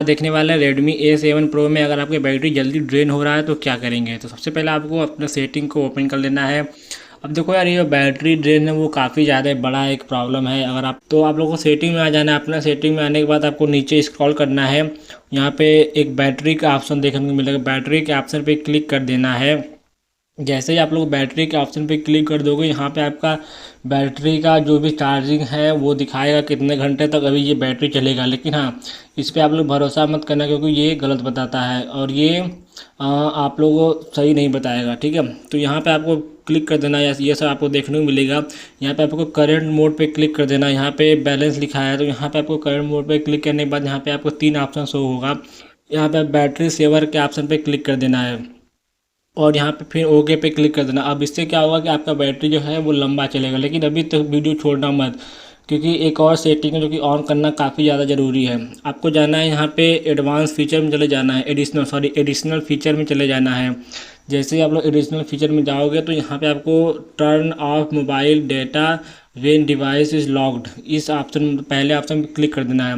देखने वाले हैं Redmi A7 Pro में अगर आपकी बैटरी जल्दी ड्रेन हो रहा है तो क्या करेंगे। तो सबसे पहले आपको अपना सेटिंग को ओपन कर लेना है। अब देखो यार, ये बैटरी ड्रेन है वो काफ़ी ज़्यादा बड़ा एक प्रॉब्लम है। अगर आप लोगों को सेटिंग में आ जाना है। अपना सेटिंग में आने के बाद आपको नीचे स्क्रॉल करना है। यहाँ पे एक बैटरी का ऑप्शन देखने को मिलेगा, बैटरी के ऑप्शन पे क्लिक कर देना है। जैसे ही आप लोग बैटरी के ऑप्शन पे क्लिक कर दोगे, यहाँ पे आपका बैटरी का जो भी चार्जिंग है वो दिखाएगा कितने घंटे तक अभी ये बैटरी चलेगा। लेकिन हाँ, इस पर आप लोग भरोसा मत करना, क्योंकि ये गलत बताता है और ये आप लोगों को सही नहीं बताएगा। ठीक है, तो यहाँ पे आपको क्लिक कर देना है। ये सब आपको देखने को मिलेगा। यहाँ पे आपको करंट मोड पे क्लिक कर देना है। यहाँ पे बैलेंस लिखा है, तो यहाँ पे आपको करंट मोड पे क्लिक करने के बाद यहाँ पे आपको 3 ऑप्शन शो होगा। यहाँ पे बैटरी सेवर के ऑप्शन पे क्लिक कर देना है और यहाँ पे फिर ओके पे क्लिक कर देना। अब इससे क्या होगा कि आपका बैटरी जो है वो लंबा चलेगा। लेकिन अभी तक वीडियो छोड़ना मत, क्योंकि एक और सेटिंग है जो कि ऑन करना काफ़ी ज़्यादा ज़रूरी है। आपको जाना है यहाँ पे एडवांस फीचर में चले जाना है, एडिशनल फीचर में चले जाना है। जैसे ही आप लोग एडिशनल फीचर में जाओगे तो यहाँ पे आपको turn off mobile data when device is locked, इस ऑप्शन पहले ऑप्शन पे क्लिक कर देना है।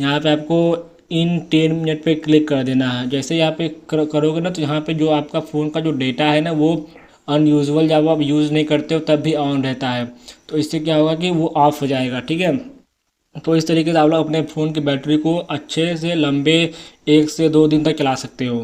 यहाँ पे आपको इन 10 मिनट पे क्लिक कर देना है। जैसे यहाँ पे करोगे ना, तो यहाँ पे जो आपका फ़ोन का जो डेटा है ना वो अनयूजुअल, जब आप यूज़ नहीं करते हो तब भी ऑन रहता है। तो इससे क्या होगा कि वो ऑफ हो जाएगा। ठीक है, तो इस तरीके से आप लोग अपने फ़ोन की बैटरी को अच्छे से लंबे 1 से 2 दिन तक चला सकते हो।